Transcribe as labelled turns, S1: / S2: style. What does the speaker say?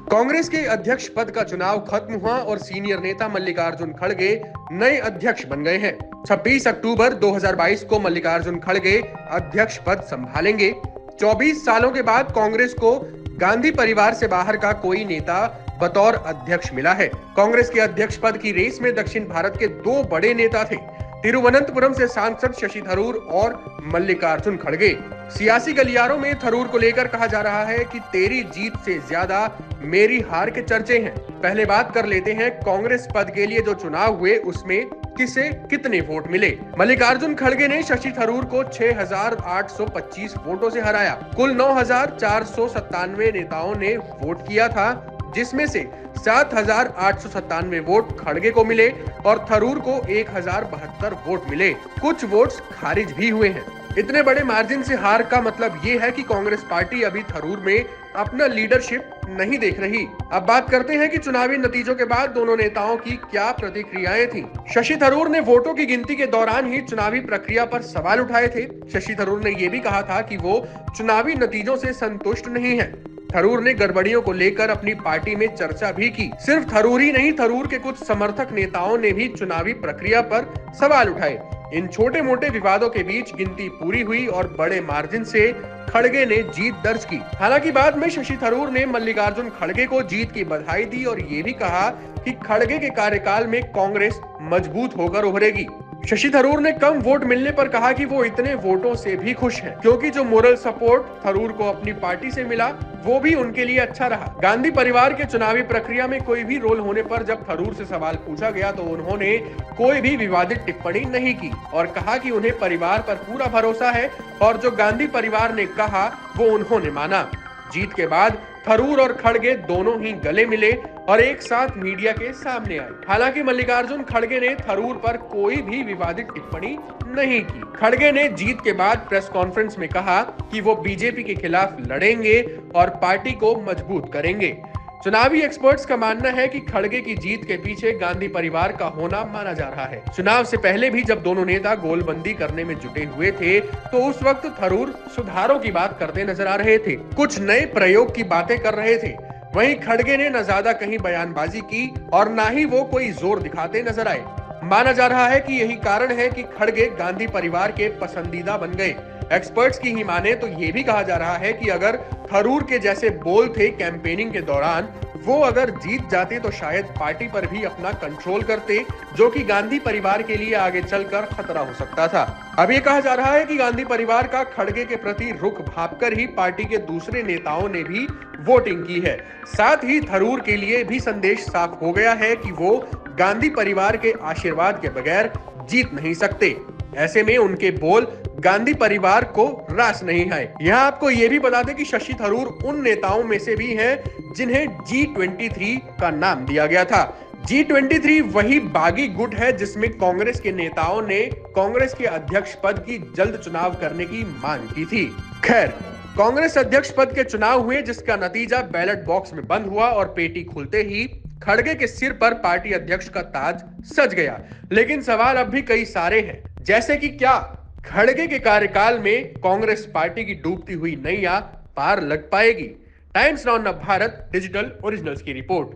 S1: कांग्रेस के अध्यक्ष पद का चुनाव खत्म हुआ और सीनियर नेता मल्लिकार्जुन खड़गे नए अध्यक्ष बन गए हैं। 26 अक्टूबर 2022 को मल्लिकार्जुन खड़गे अध्यक्ष पद संभालेंगे। 24 सालों के बाद कांग्रेस को गांधी परिवार से बाहर का कोई नेता बतौर अध्यक्ष मिला है। कांग्रेस के अध्यक्ष पद की रेस में दक्षिण भारत के दो बड़े नेता थे, तिरुवनंतपुरम से सांसद शशि थरूर और मल्लिकार्जुन खड़गे। सियासी गलियारों में थरूर को लेकर कहा जा रहा है कि तेरी जीत से ज्यादा मेरी हार के चर्चे हैं। पहले बात कर लेते हैं कांग्रेस पद के लिए जो चुनाव हुए उसमें किसे कितने वोट मिले। मल्लिकार्जुन खड़गे ने शशि थरूर को 6,825 वोटों से हराया। कुल 9,497 नेताओं ने वोट किया था, जिसमें से 7,897 वोट खड़गे को मिले और थरूर को 1,072 वोट मिले। कुछ वोट्स खारिज भी हुए हैं। इतने बड़े मार्जिन से हार का मतलब ये है कि कांग्रेस पार्टी अभी थरूर में अपना लीडरशिप नहीं देख रही। अब बात करते हैं कि चुनावी नतीजों के बाद दोनों नेताओं की क्या प्रतिक्रियाएं थीं। शशि थरूर ने वोटों की गिनती के दौरान ही चुनावी प्रक्रिया पर सवाल उठाए थे। शशि थरूर ने यह भी कहा था कि वो चुनावी नतीजों से संतुष्ट नहीं है। थरूर ने गड़बड़ियों को लेकर अपनी पार्टी में चर्चा भी की। सिर्फ थरूर ही नहीं, थरूर के कुछ समर्थक नेताओं ने भी चुनावी प्रक्रिया पर सवाल उठाए। इन छोटे मोटे विवादों के बीच गिनती पूरी हुई और बड़े मार्जिन से खड़गे ने जीत दर्ज की। हालांकि बाद में शशि थरूर ने मल्लिकार्जुन खड़गे को जीत की बधाई दी और ये भी कहा कि खड़गे के कार्यकाल में कांग्रेस मजबूत होकर उभरेगी। शशि थरूर ने कम वोट मिलने पर कहा कि वो इतने वोटों से भी खुश हैं, क्योंकि जो मोरल सपोर्ट थरूर को अपनी पार्टी से मिला वो भी उनके लिए अच्छा रहा। गांधी परिवार के चुनावी प्रक्रिया में कोई भी रोल होने पर जब थरूर से सवाल पूछा गया तो उन्होंने कोई भी विवादित टिप्पणी नहीं की और कहा कि उन्हें परिवार पर पूरा भरोसा है और जो गांधी परिवार ने कहा वो उन्होंने माना। जीत के बाद थरूर और खड़गे दोनों ही गले मिले और एक साथ मीडिया के सामने आए। हालांकि मल्लिकार्जुन खड़गे ने थरूर पर कोई भी विवादित टिप्पणी नहीं की। खड़गे ने जीत के बाद प्रेस कॉन्फ्रेंस में कहा कि वो बीजेपी के खिलाफ लड़ेंगे और पार्टी को मजबूत करेंगे। चुनावी एक्सपर्ट्स का मानना है कि खड़गे की जीत के पीछे गांधी परिवार का होना माना जा रहा है। चुनाव से पहले भी जब दोनों नेता गोलबंदी करने में जुटे हुए थे तो उस वक्त थरूर सुधारों की बात करते नजर आ रहे थे, कुछ नए प्रयोग की बातें कर रहे थे। वहीं खड़गे ने न ज्यादा कहीं बयानबाजी की और न ही वो कोई जोर दिखाते नजर आए। माना जा रहा है कि यही कारण है कि खड़गे गांधी परिवार के पसंदीदा बन गए। एक्सपर्ट्स की ही माने तो ये भी कहा जा रहा है कि अगर थरूर के जैसे बोल थे कैंपेनिंग के दौरान, वो अगर जीत जाते तो शायद पार्टी पर भी अपना कंट्रोल करते, जो कि गांधी परिवार के लिए आगे चलकर खतरा हो सकता था। अब ये कहा जा रहा है कि गांधी परिवार का खड़गे के प्रति रुख भांपकर ही पार्टी के दूसरे नेताओं ने भी वोटिंग की है। साथ ही थरूर के लिए भी संदेश साफ हो गया है कि वो गांधी परिवार के आशीर्वाद के बगैर जीत नहीं सकते। ऐसे में उनके बोल गांधी परिवार को रास नहीं है। यहाँ आपको ये भी बता दें कि शशि थरूर उन नेताओं में से भी हैं जिन्हें G23 का नाम दिया गया था। G23 वही बागी गुट है जिसमें कांग्रेस के नेताओं ने कांग्रेस के अध्यक्ष पद की जल्द चुनाव करने की मांग की थी। खैर, कांग्रेस अध्यक्ष पद के चुनाव हुए जिसका नतीजा बैलेट बॉक्स में बंद हुआ और पेटी खुलते ही खड़गे के सिर पर पार्टी अध्यक्ष का ताज सज गया। लेकिन सवाल अब भी कई सारे हैं, जैसे कि क्या खड़गे के कार्यकाल में कांग्रेस पार्टी की डूबती हुई नैया पार लग पाएगी। Times now Bharat digital originals की रिपोर्ट।